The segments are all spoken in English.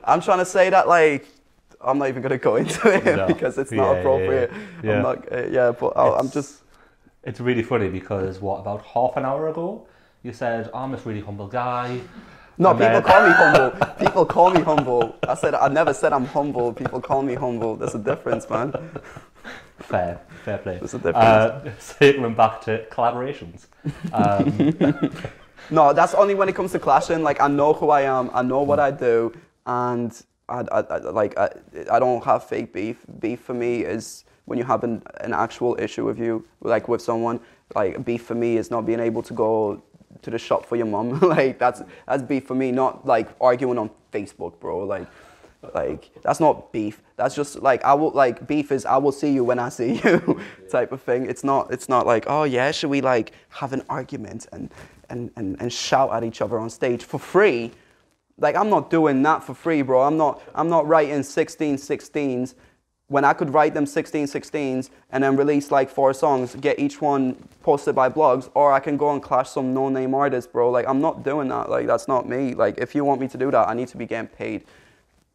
I'm trying to say that like I'm not even gonna go into it because it's not appropriate. I'm not. But I'm just. It's really funny because about half an hour ago, you said I'm this really humble guy. No, people call me humble. People call me humble. I never said I'm humble. People call me humble. There's a difference, man. Fair play. There's a difference. Circling back to collaborations. No, that's only when it comes to clashing. Like I know who I am. I know what I do, and I don't have fake beef. Beef for me is when you have an actual issue with someone. Like beef for me is not being able to go to the shop for your mum. Like that's beef for me. Not like arguing on Facebook, bro. Like that's not beef. That's just like beef is I will see you when I see you type of thing. It's not like, oh yeah, should we like have an argument and shout at each other on stage for free? Like I'm not doing that for free, bro. I'm not writing 16/16s when I could write them 16/16s and then release like 4 songs, get each one posted by blogs, or I can go and clash some no-name artist, bro. Like I'm not doing that. Like that's not me. Like if you want me to do that, I need to be getting paid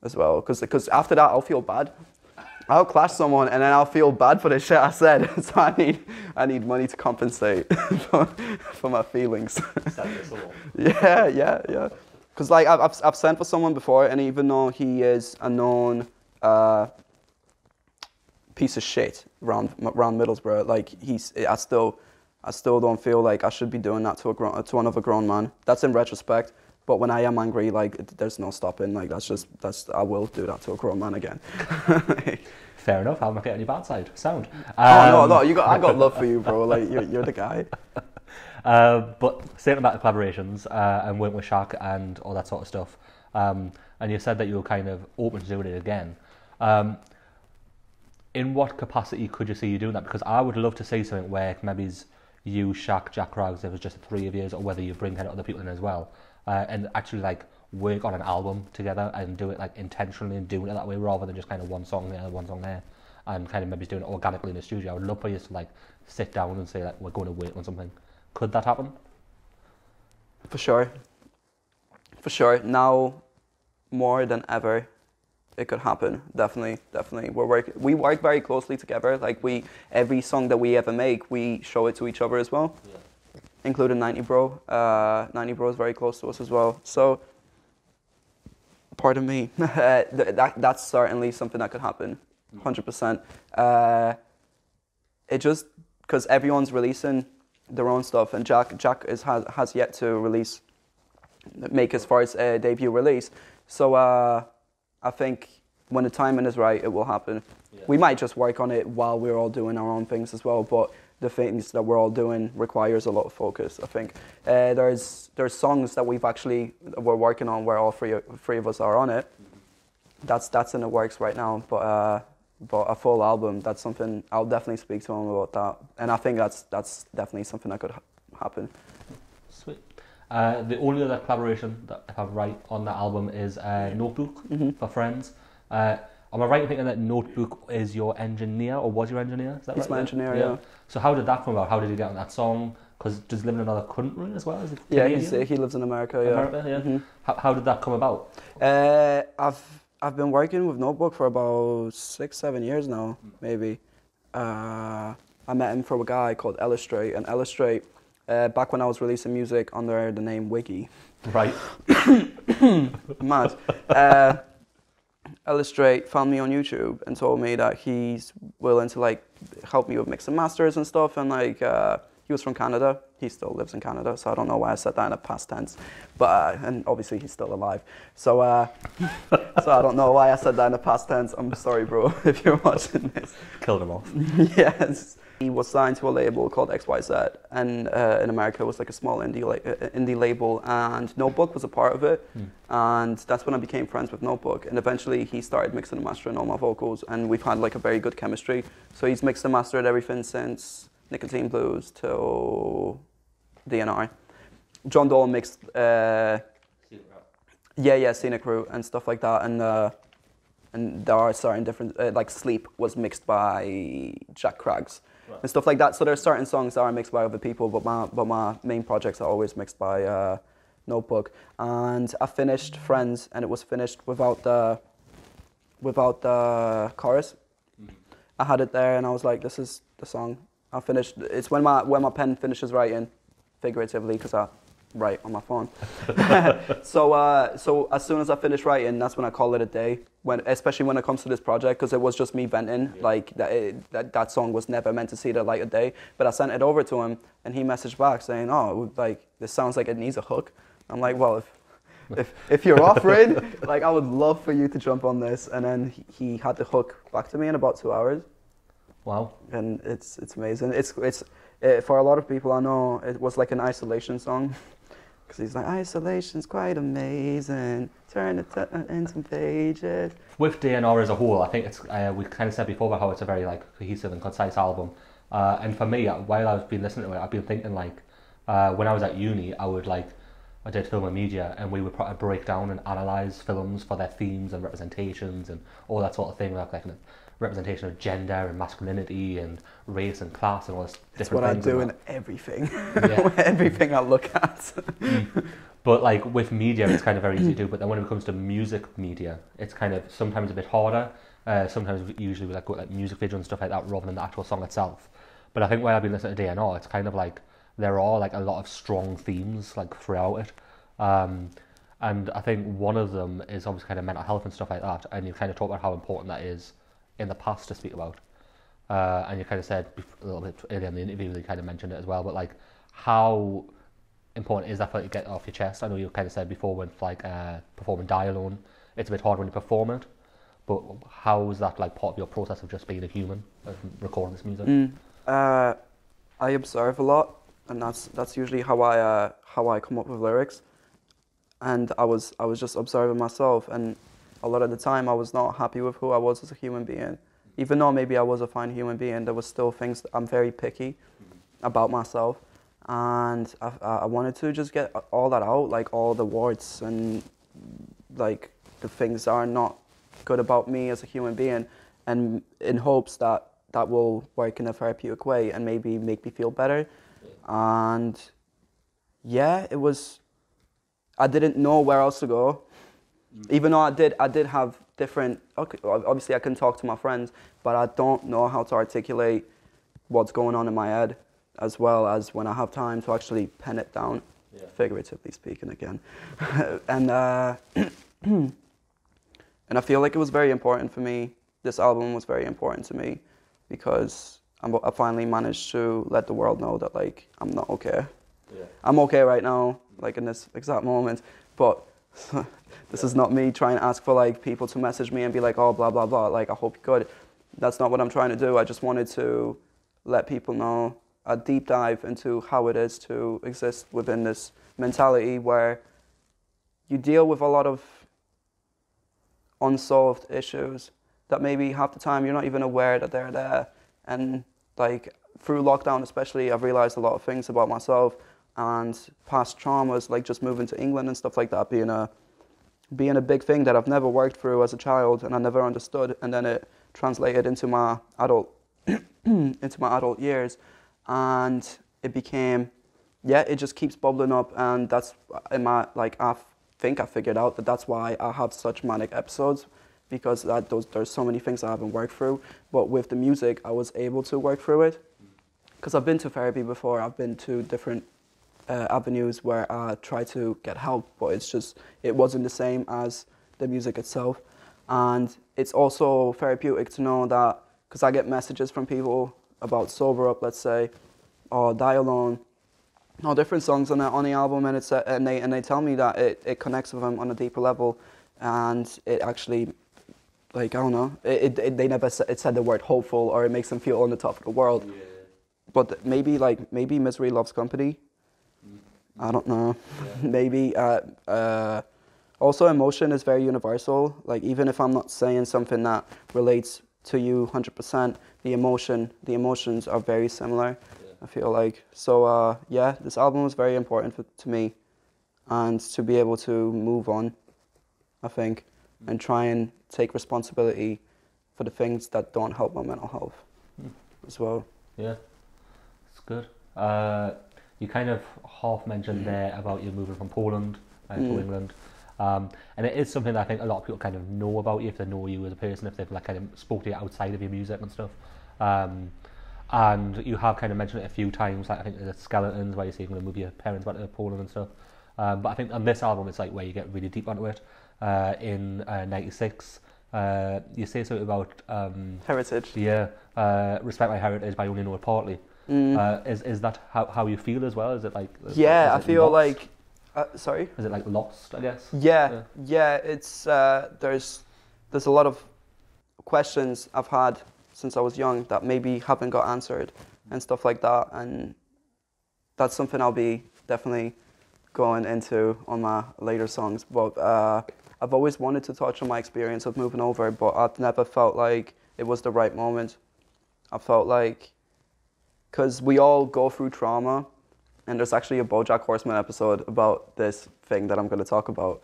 as well, because after that I'll feel bad. I'll clash someone and then I'll feel bad for the shit I said. So I need money to compensate for my feelings. Yeah. Because like I've sent for someone before, and even though he is a known piece of shit around Middlesbrough, like I still don't feel like I should be doing that to another grown man. That's in retrospect. But when I am angry, like there's no stopping. Like I will do that to a grown man again. Fair enough. I'll not get on your bad side. Sound. No. I got love for you, bro. Like you're the guy. But saying about the collaborations and working with Shaq and all that sort of stuff, and you said that you were kind of open to doing it again. In what capacity could you see you doing that? Because I would love to see something where maybe it's you, Shaq, Jack Craggs, if it's just the 3 of you, or whether you bring kind of other people in as well. And actually like work on an album together and do it like intentionally and doing it that way rather than just kind of one song there and kind of maybe doing it organically in the studio. I would love for you to like sit down and say like we're going to work on something. Could that happen? For sure. Now more than ever it could happen. Definitely. We work very closely together. Like every song that we ever make, we show it to each other as well. Yeah. Including 90 Bro. 90 Bro is very close to us as well. So, pardon me, that's certainly something that could happen, 100%. It just, because everyone's releasing their own stuff, and Jack has yet to make his first debut release. So, I think when the timing is right, it will happen. Yeah. We might just work on it while we're all doing our own things as well, but the things that we're all doing requires a lot of focus. I think there's songs that we're working on where all three of us are on it. That's in the works right now. But a full album, that's something I'll definitely speak to him about that. And I think that's definitely something that could happen. Sweet. The only other collaboration that I have right on that album is Notebook for Friends. Am I right in thinking that Notebook is your engineer, or was your engineer? Is that right? He's my engineer, yeah. So how did that come about? How did you get on that song? Because does he live in another country as well? Is it Canadian? He lives in America, yeah. America, yeah. Mm-hmm. How did that come about? I've been working with Notebook for about 6-7 years now, maybe. I met him from a guy called Illustrate, and Illustrate, back when I was releasing music under the name Wiggy. Right. Mad. Illustrate found me on YouTube and told me that he's willing to like help me with mix and masters and stuff, and like he was from Canada. He still lives in Canada, so I don't know why I said that in a past tense, but and obviously he's still alive, so so I don't know why I said that in a past tense. I'm sorry, bro, if you're watching this. Killed him off. Yes. He was signed to a label called XYZ, and in America it was like a small indie label, and Notebook was a part of it, and that's when I became friends with Notebook, and eventually he started mixing and mastering all my vocals, and we've had like a very good chemistry. So he's mixed and mastered everything since Nicotine Blues till DNR. John Dole mixed Scenic Route and stuff like that, and there are certain different like Sleep was mixed by Jack Craggs. And stuff like that. So there's certain songs that are mixed by other people, but my main projects are always mixed by notebook, and I finished Friends, and it was finished without the chorus. I had it there, and I was like, this is the song. I finished. It's when my pen finishes writing, figuratively, because I write on my phone. So as soon as I finish writing, that's when I call it a day. Especially when it comes to this project, because it was just me venting. Yeah. Like that song was never meant to see the light of day. But I sent it over to him, and he messaged back saying, "Oh, like this sounds like it needs a hook." I'm like, "Well, if you're offering, like I would love for you to jump on this." And then he had the hook back to me in about 2 hours. Wow. And it's amazing. It's for a lot of people I know, it was like an isolation song. Because he's like, isolation's quite amazing, turn it in some pages. With DNR as a whole, I think it's we kind of said before about how it's a very like cohesive and concise album. And for me, while I've been listening to it, I've been thinking like, when I was at uni, I did film and media, and we would break down and analyse films for their themes and representations and all that sort of thing, like representation of gender and masculinity and race and class and all this different things. That's what I do in everything. Yeah. Everything I look at. But like with media, it's kind of very easy to do. But then when it comes to music media, it's kind of sometimes a bit harder. Sometimes usually we go like music video and stuff like that rather than the actual song itself. But I think while I've been listening to DNR, it's kind of like there are like a lot of strong themes like throughout it. And I think one of them is obviously kind of mental health and stuff like that. And you kind of talk about how important that is in the past to speak about. And you kind of said a little bit earlier in the interview, you kind of mentioned it as well, but like how important is that for you to get it off your chest? I know you kind of said before with like performing Die Alone, it's a bit hard when you perform it, but how is that like part of your process of just being a human and recording this music? I observe a lot, and that's usually how I come up with lyrics. And I was just observing myself, and a lot of the time I was not happy with who I was as a human being. Even though maybe I was a fine human being, there was still things that I'm very picky about myself. And I wanted to just get all that out, like all the warts and like the things that are not good about me as a human being, and in hopes that that will work in a therapeutic way and maybe make me feel better. And yeah, I didn't know where else to go. Even though I did have different, okay, obviously I can talk to my friends, but I don't know how to articulate what's going on in my head, as well as when I have time to actually pen it down, figuratively speaking again. And I feel like it was very important for me. This album was very important to me because I finally managed to let the world know that like I'm not okay. Yeah. I'm okay right now, like in this exact moment, but this is not me trying to ask for like people to message me and be like, oh, blah, blah, blah, like I hope you're good. That's not what I'm trying to do. I just wanted to let people know a deep dive into how it is to exist within this mentality where you deal with a lot of unsolved issues that maybe half the time you're not even aware that they're there. And like through lockdown especially, I've realized a lot of things about myself and past traumas, like just moving to England and stuff like that, being a big thing that I've never worked through as a child and I never understood, and then it translated into my adult years, and it became, it just keeps bubbling up, and that's in my, like, I think I figured out that that's why I have such manic episodes, because there's so many things I haven't worked through, but with the music I was able to work through it, because I've been to therapy before, I've been to different avenues where I try to get help, but it wasn't the same as the music itself. And it's also therapeutic to know that, because I get messages from people about Sober Up, let's say, or Die Alone, or different songs on the album, and they tell me that it connects with them on a deeper level, and it actually, like, I don't know, they never said the word hopeful, or it makes them feel on the top of the world. Yeah. But maybe Misery Loves Company. I don't know. Yeah. Maybe. Also, emotion is very universal. Like, even if I'm not saying something that relates to you 100%, the emotions are very similar. Yeah. I feel like. So, this album was very important to me, and to be able to move on, I think, and try and take responsibility for the things that don't help my mental health as well. Yeah, it's good. you kind of half mentioned there about you moving from Poland to England. And it is something that I think a lot of people kind of know about you if they know you as a person, if they've like kind of spoke to you outside of your music and stuff. And you have kind of mentioned it a few times, like I think there's Skeletons where you say you're going to move your parents back to Poland and stuff. But I think on this album it's like where you get really deep onto it. In 96, you say something about heritage. Yeah, respect my heritage, but I only know it partly. Is that how you feel as well? Is it like yeah? Is I feel lost? like sorry. Is it like lost? I guess. Yeah. It's there's a lot of questions I've had since I was young that maybe haven't got answered and stuff like that, and that's something I'll be definitely going into on my later songs. But I've always wanted to touch on my experience of moving over, but I've never felt like it was the right moment. I felt like, because we all go through trauma, and there's actually a BoJack Horseman episode about this thing that I'm going to talk about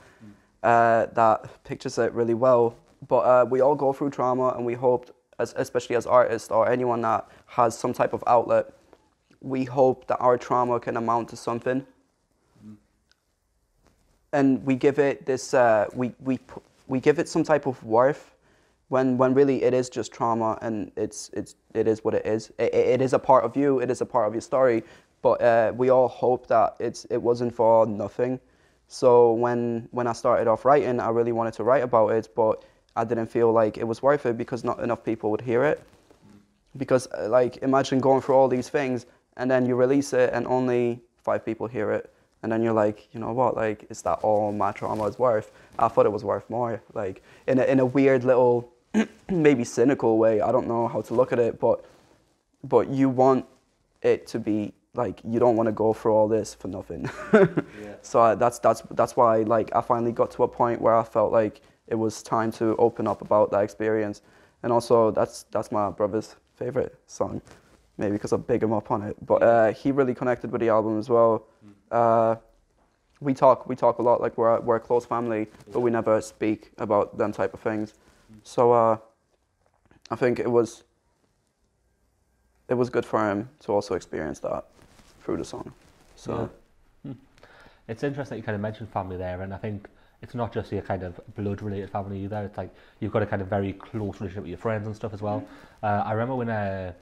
that pictures it really well. But we all go through trauma, and we hoped, especially as artists or anyone that has some type of outlet, we hope that our trauma can amount to something. And we give it this, we give it some type of worth, when really it is just trauma, and it is what it is. It is a part of you. It is a part of your story. But we all hope that it wasn't for nothing. So when I started off writing, I really wanted to write about it, but I didn't feel like it was worth it because not enough people would hear it. Because like, imagine going through all these things and then you release it and only 5 people hear it. And then you're like, you know what, like, is that all my trauma is worth? I thought it was worth more. Like, in a weird little, maybe cynical way, I don't know how to look at it, but you want it to be, like, you don't want to go through all this for nothing. So that's why, like, I finally got to a point where I felt like it was time to open up about that experience. And also, that's my brother's favorite song, maybe because I big him up on it. But he really connected with the album as well. We talk a lot, like we're a close family, but we never speak about them type of things. So I think it was good for him to also experience that through the song. So it's interesting that you kind of mentioned family there, and I think it's not just your kind of blood related family either. It's like you've got a kind of very close relationship with your friends and stuff as well. I remember when I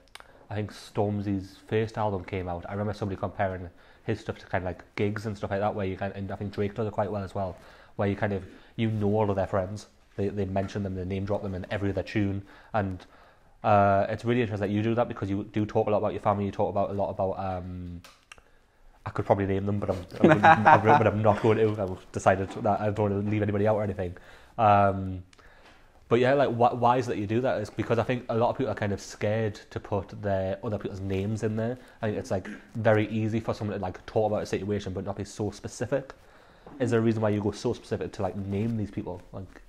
think Stormzy's first album came out, I remember somebody comparing his stuff to kind of like gigs and stuff like that, where you and I think Drake does it quite well as well, where you kind of, you know, all of their friends, they mention them, they name drop them in every other tune, and it's really interesting that you do that, because you do talk a lot about your family. You talk a lot about I could probably name them, but I'm not going to. I've decided that I don't want to leave anybody out or anything. But yeah, like why is it that you do that? Is because I think a lot of people are kind of scared to put their other people's names in there. I think it's like very easy for someone to like talk about a situation but not be so specific. Is there a reason why you go so specific to like name these people? Like,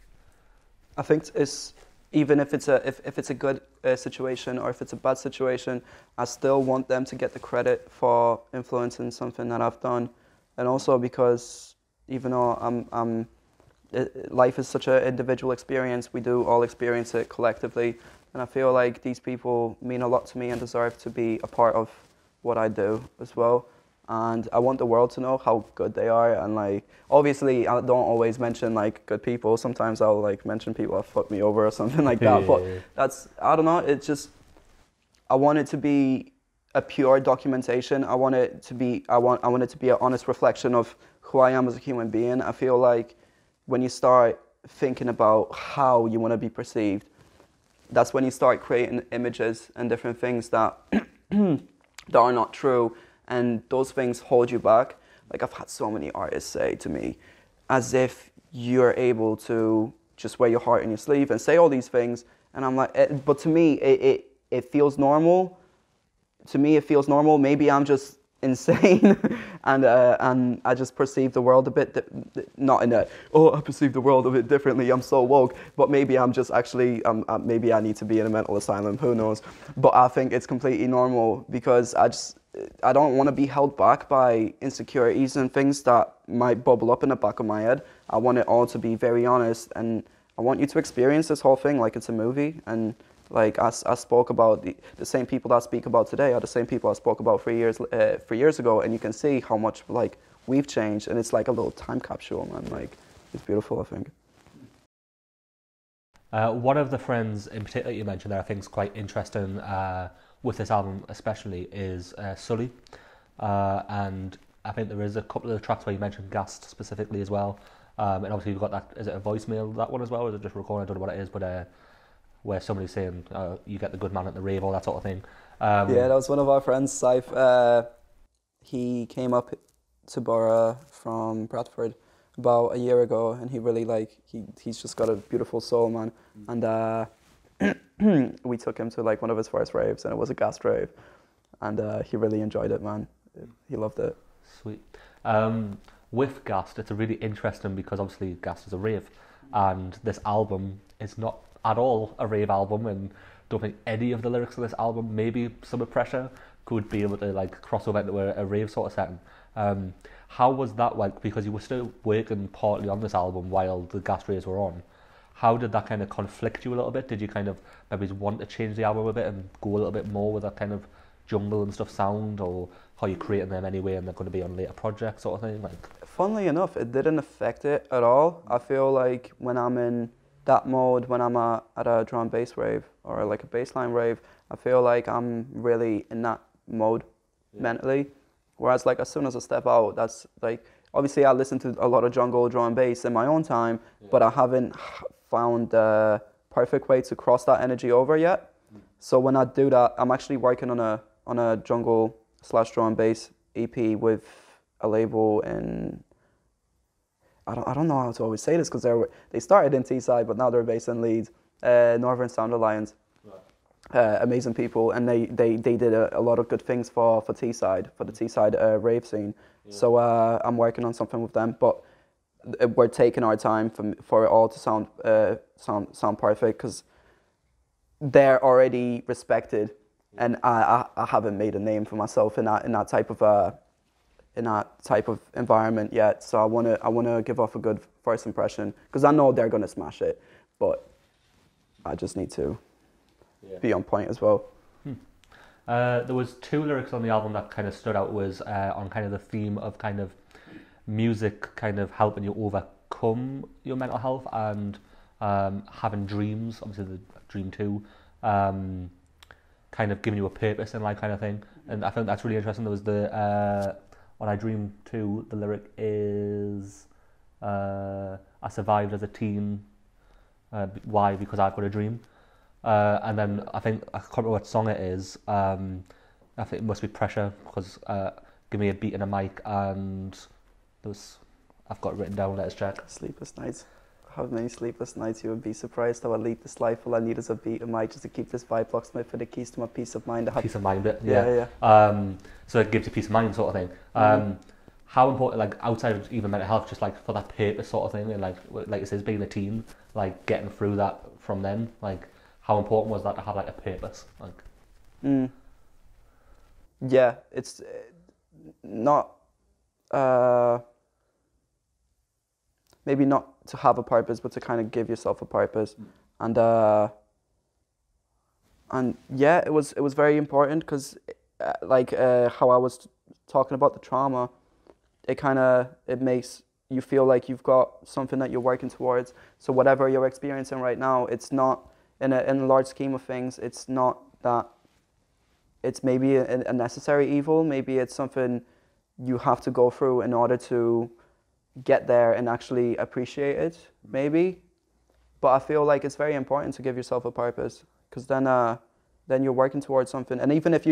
I think it's, even if it's a good situation or if it's a bad situation, I still want them to get the credit for influencing something that I've done, and also because even though life is such an individual experience, we do all experience it collectively, and I feel like these people mean a lot to me and deserve to be a part of what I do as well. And I want the world to know how good they are, and like, obviously I don't always mention like good people. Sometimes I'll like mention people that fucked me over or something like that, but that's, I don't know, it's just, I want it to be a pure documentation. I want it to be an honest reflection of who I am as a human being. I feel like when you start thinking about how you want to be perceived, that's when you start creating images and different things that that are not true, and those things hold you back. Like, I've had so many artists say to me, as if you're able to just wear your heart in your sleeve and say all these things, and I'm like, but to me it feels normal. To me it feels normal. Maybe I'm just insane and I just perceive the world a bit not in a, oh, I perceive the world a bit differently, I'm so woke, but maybe I'm just actually maybe I need to be in a mental asylum, who knows. But I think it's completely normal, because I don't want to be held back by insecurities and things that might bubble up in the back of my head. I want it all to be very honest, and I want you to experience this whole thing like it's a movie, and Like I spoke about the same people that I speak about today are the same people I spoke about 3 years ago, and you can see how much like we've changed, and it's like a little time capsule, man. Like it's beautiful, I think. One of the friends in particular you mentioned that I think is quite interesting with this album especially is Sully, and I think there is a couple of tracks where you mentioned Gast specifically as well, and obviously you've got that, is it a voicemail, that one as well, or is it just recording, I don't know what it is, but where somebody's saying you get the good man at the rave, all that sort of thing. Yeah, that was one of our friends, Saif. He came up to Borough from Bradford about a year ago, and he really he's just got a beautiful soul, man. And we took him to like one of his first raves, and it was a Gast rave, and he really enjoyed it, man. He loved it. Sweet. With Gast, it's a really interesting because obviously Gast is a rave, and this album is not at all a rave album, and don't think any of the lyrics of this album, maybe Summer Pressure, could be able to like cross over into a rave sort of setting. How was that like, because you were still working partly on this album while the Gast raves were on? How did that kind of conflict you a little bit? Did you kind of maybe want to change the album a bit and go a little bit more with that kind of jungle and stuff sound, or how you creating them anyway and they're going to be on later projects sort of thing? Like, funnily enough, it didn't affect it at all. I feel like when I'm in that mode, when I'm at a drum and bass rave or like a bassline rave, I feel like I'm really in that mode mentally. Whereas like as soon as I step out, that's like, obviously I listen to a lot of jungle drum and bass in my own time, but I haven't found the perfect way to cross that energy over yet. So when I do that, I'm actually working on a jungle / drum and bass EP with a label in, I don't know how to always say this because they started in Teesside, but now they're based in Leeds. Northern Sound Alliance, amazing people, and they did a lot of good things for Teesside, for the Teesside rave scene. Yeah. So I'm working on something with them, but we're taking our time for it all to sound perfect because they're already respected, and I haven't made a name for myself in that type of environment yet. So I wanna give off a good first impression because I know they're gonna smash it, but I just need to be on point as well. There was 2 lyrics on the album that kind of stood out, was on kind of the theme of kind of music kind of helping you overcome your mental health and having dreams, obviously the Dream 2, kind of giving you a purpose in life kind of thing. And I think that's really interesting. There was the on I Dream 2, the lyric is I survived as a teen, why? Because I've got a dream. And then I think, I can't remember what song it is, I think it must be Pressure, because give me a beat and a mic, and I've got it written down, let us check. Sleepless nights. How many sleepless nights you would be surprised how I lead this life. All I need is a beat and mic just to keep this vibe, locksmith for the keys to my peace of mind. Peace of mind bit, yeah. So it gives you peace of mind sort of thing. How important, like outside of even mental health, just like for that purpose sort of thing, and like it says, being a teen, like getting through that from then, like how important was that to have like a purpose? Like, yeah, it's not maybe not to have a purpose, but to kind of give yourself a purpose, and yeah, it was very important because how I was talking about the trauma, it makes you feel like you've got something that you're working towards. So whatever you're experiencing right now, it's not in a large scheme of things, it's not that it's maybe a necessary evil. Maybe it's something you have to go through in order to get there and actually appreciate it, maybe. But I feel like it's very important to give yourself a purpose, because then you're working towards something. And even if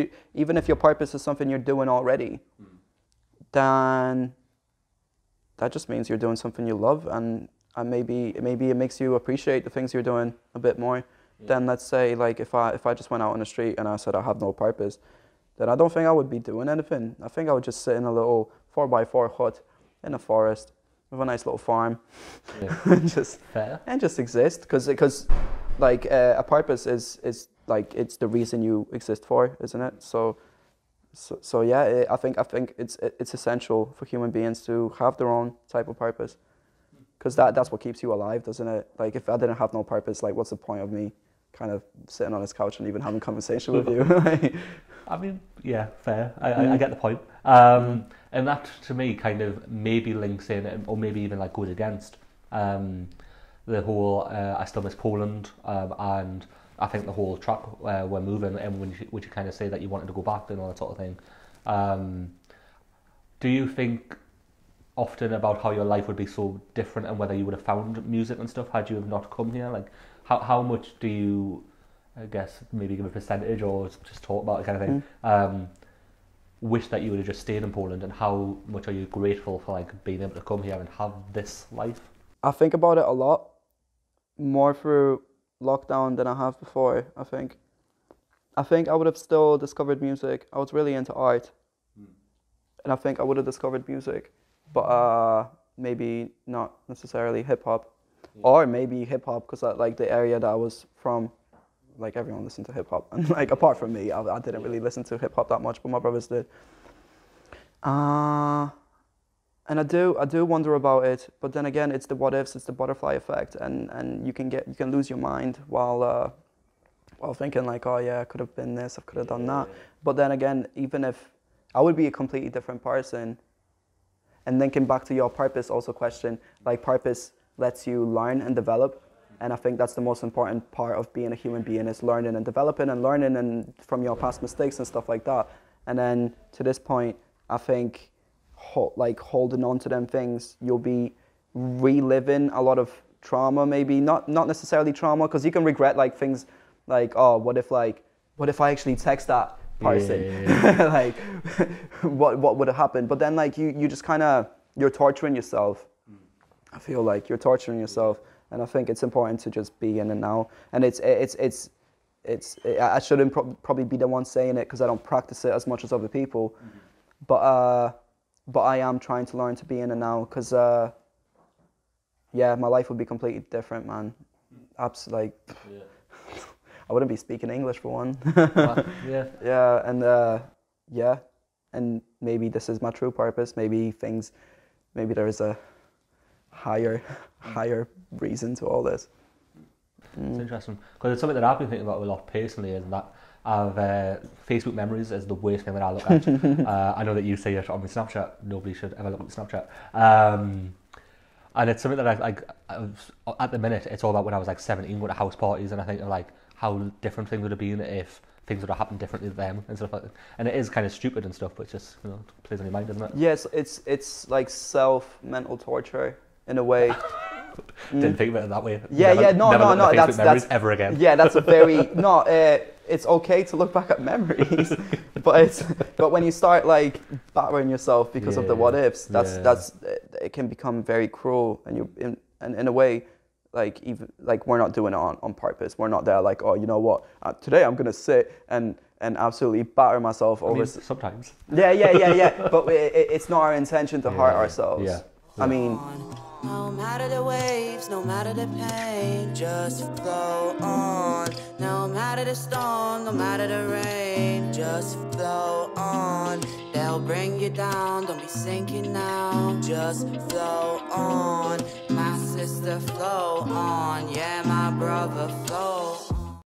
your purpose is something you're doing already, then that just means you're doing something you love, and maybe it makes you appreciate the things you're doing a bit more. Then let's say, like, if I just went out on the street and I said I have no purpose, then I don't think I would be doing anything. I think I would just sit in a little 4x4 hut in a forest with a nice little farm, and just exist. Because like a purpose is like, it's the reason you exist for, isn't it? So yeah, I think it's essential for human beings to have their own type of purpose, because that's what keeps you alive, doesn't it? Like, if I didn't have no purpose, like, what's the point of me kind of sitting on his couch and even having conversation with you. Like, I mean, yeah, fair. I get the point. And that, to me, kind of maybe links in, or maybe even like goes against the whole I still miss Poland, and I think the whole track We're Moving, and when you kind of say that you wanted to go back and all that sort of thing. Do you think often about how your life would be so different and whether you would have found music and stuff had you have not come here? Like, how much do you, I guess, maybe give a percentage or just talk about it kind of thing, wish that you would have just stayed in Poland, and how much are you grateful for like being able to come here and have this life? I think about it a lot, more through lockdown than I have before, I think. I think I would have still discovered music. I was really into art. And I think I would have discovered music, but maybe not necessarily hip-hop. Or maybe hip-hop, because like the area that I was from, like everyone listened to hip-hop. And like apart from me, I didn't really listen to hip-hop that much, but my brothers did. And I do wonder about it, but then again, it's the what ifs, it's the butterfly effect, and you can lose your mind while thinking like, oh yeah, I could have been this, I could have done that. But then again, even if I would be a completely different person, and linking back to your purpose also question, like purpose lets you learn and develop, and I think that's the most important part of being a human being, is learning and developing and learning and from your past mistakes and stuff like that. And then to this point, I think like holding on to them things, you'll be reliving a lot of trauma, maybe not necessarily trauma, because you can regret like things like, oh, what if I actually text that person? Like what would have happened? But then like you just kind of, you're torturing yourself. I feel like you're torturing yourself, and I think it's important to just be in and now. And it's I shouldn't probably be the one saying it because I don't practice it as much as other people, but I am trying to learn to be in and now, because yeah, my life would be completely different, man. Absolutely, like, I wouldn't be speaking English for one. Yeah, and maybe this is my true purpose. Maybe there is a higher reason to all this. It's interesting, because it's something that I've been thinking about a lot personally, is that Facebook memories is the worst thing that I look at. I know that you say it on my Snapchat. Nobody should ever look at Snapchat. And it's something that at the minute, it's all about when I was like 17, going to house parties, and I think of like how different things would have been if things would have happened differently to them and stuff like that. And it is kind of stupid and stuff, but it's just, you know, it plays on your mind, doesn't it? Yes, it's like mental torture in a way. Didn't think of it that way. No. That's ever again. Yeah, that's a very it's okay to look back at memories, but when you start like battering yourself because of the what ifs, that's it can become very cruel, and in a way, like even like we're not doing it on purpose. We're not there like, oh, you know what, today I'm gonna sit and absolutely batter myself over. Sometimes. Yeah. But it's not our intention to hurt ourselves. Yeah. I mean. No matter the waves, no matter the pain, just flow on. No matter the storm, no matter the rain, just flow on. They'll bring you down, don't be sinking now. Just flow on. My sister, flow on. Yeah, my brother, flow